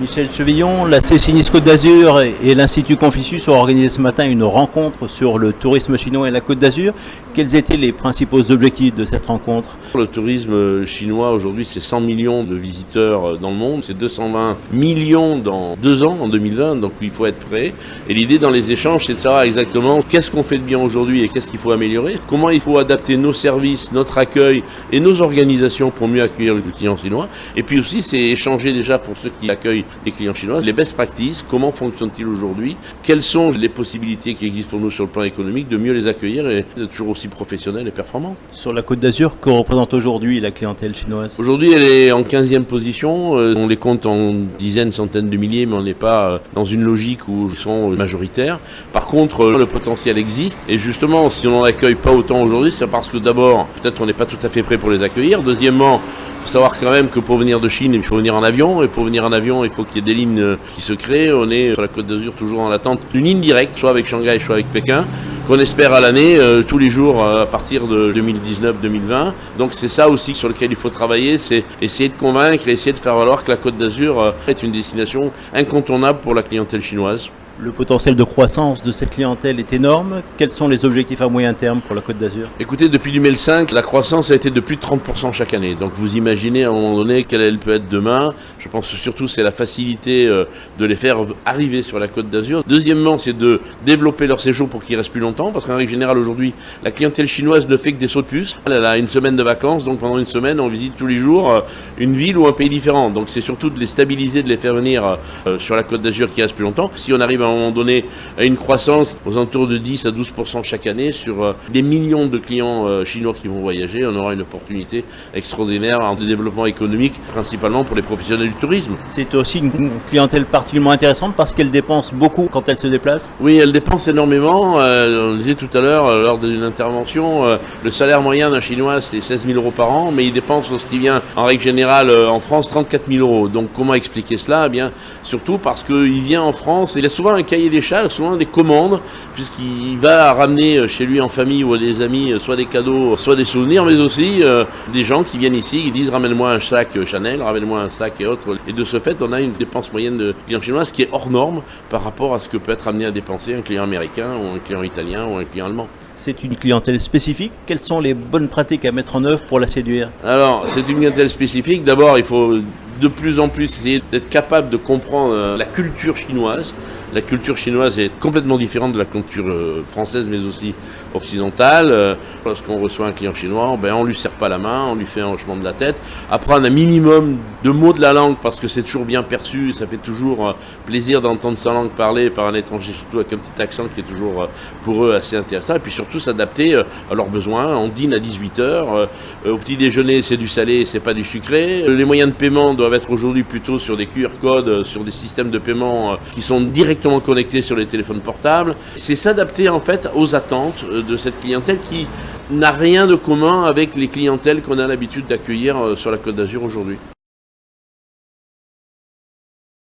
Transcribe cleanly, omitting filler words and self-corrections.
Michel Chevillon, la CCNIS Côte d'Azur et l'Institut Confucius ont organisé ce matin une rencontre sur le tourisme chinois et la Côte d'Azur. Quels étaient les principaux objectifs de cette rencontre? Le tourisme chinois aujourd'hui, c'est 100 millions de visiteurs dans le monde, c'est 220 millions dans 2 ans, en 2020, donc il faut être prêt. Et l'idée dans les échanges, c'est de savoir exactement qu'est-ce qu'on fait de bien aujourd'hui et qu'est-ce qu'il faut améliorer, comment il faut adapter nos services, notre accueil et nos organisations pour mieux accueillir les clients chinois. Et puis aussi, c'est échanger déjà pour ceux qui accueillent les clients chinois, les best practices, comment fonctionne-t-il aujourd'hui, quelles sont les possibilités qui existent pour nous sur le plan économique de mieux les accueillir et d'être toujours aussi professionnels et performants. Sur la Côte d'Azur, que représente aujourd'hui la clientèle chinoise? Aujourd'hui, elle est en 15e position, on les compte en dizaines, centaines de milliers, mais on n'est pas dans une logique où ils sont majoritaires. Par contre, le potentiel existe, et justement, si on n'en accueille pas autant aujourd'hui, c'est parce que d'abord, peut-être on n'est pas tout à fait prêt pour les accueillir. Deuxièmement, il faut savoir quand même que pour venir de Chine, il faut venir en avion. Et pour venir en avion, il faut qu'il y ait des lignes qui se créent. On est sur la Côte d'Azur toujours dans l'attente d'une ligne directe, soit avec Shanghai, soit avec Pékin, qu'on espère à l'année, tous les jours à partir de 2019-2020. Donc c'est ça aussi sur lequel il faut travailler, c'est essayer de convaincre et essayer de faire valoir que la Côte d'Azur est une destination incontournable pour la clientèle chinoise. Le potentiel de croissance de cette clientèle est énorme. Quels sont les objectifs à moyen terme pour la Côte d'Azur? Écoutez, depuis 2005, la croissance a été de plus de 30% chaque année. Donc vous imaginez à un moment donné quelle elle peut être demain. Je pense que surtout c'est la facilité de les faire arriver sur la Côte d'Azur. Deuxièmement, c'est de développer leur séjour pour qu'ils restent plus longtemps. Parce qu'en règle générale aujourd'hui, la clientèle chinoise ne fait que des sauts de puce. Elle a une semaine de vacances, donc pendant une semaine, on visite tous les jours une ville ou un pays différent. Donc c'est surtout de les stabiliser, de les faire venir sur la Côte d'Azur qui restent plus longtemps. Si on arrive à un moment donné à une croissance aux alentours de 10 à 12% chaque année sur des millions de clients chinois qui vont voyager, on aura une opportunité extraordinaire de développement économique, principalement pour les professionnels du tourisme. C'est aussi une clientèle particulièrement intéressante parce qu'elle dépense beaucoup quand elle se déplace. Oui, elle dépense énormément. On disait tout à l'heure, lors d'une intervention, le salaire moyen d'un Chinois, c'est 16 000 euros par an, mais il dépense lorsqu'il vient, en règle générale, en France, 34 000 euros. Donc comment expliquer cela? Eh bien, surtout parce qu'il vient en France, et il a souvent un cahier des charges, souvent des commandes, puisqu'il va ramener chez lui en famille ou à des amis soit des cadeaux, soit des souvenirs, mais aussi des gens qui viennent ici, qui disent ramène-moi un sac Chanel, ramène-moi un sac et autres. Et de ce fait, on a une dépense moyenne de clients chinois, ce qui est hors norme par rapport à ce que peut être amené à dépenser un client américain ou un client italien ou un client allemand. C'est une clientèle spécifique. Quelles sont les bonnes pratiques à mettre en œuvre pour la séduire? Alors, c'est une clientèle spécifique. D'abord, il faut de plus en plus essayer d'être capable de comprendre la culture chinoise. La culture chinoise est complètement différente de la culture française, mais aussi occidentale. Lorsqu'on reçoit un client chinois, on lui serre pas la main, on lui fait un hochement de la tête. Apprendre un minimum de mots de la langue, parce que c'est toujours bien perçu, et ça fait toujours plaisir d'entendre sa langue parlée par un étranger, surtout avec un petit accent qui est toujours pour eux assez intéressant. Et puis surtout s'adapter à leurs besoins. On dîne à 18h, au petit déjeuner c'est du salé, c'est pas du sucré. Les moyens de paiement doivent être aujourd'hui plutôt sur des QR codes, sur des systèmes de paiement qui sont directement connectés sur les téléphones portables. C'est s'adapter en fait aux attentes de cette clientèle qui n'a rien de commun avec les clientèles qu'on a l'habitude d'accueillir sur la Côte d'Azur aujourd'hui.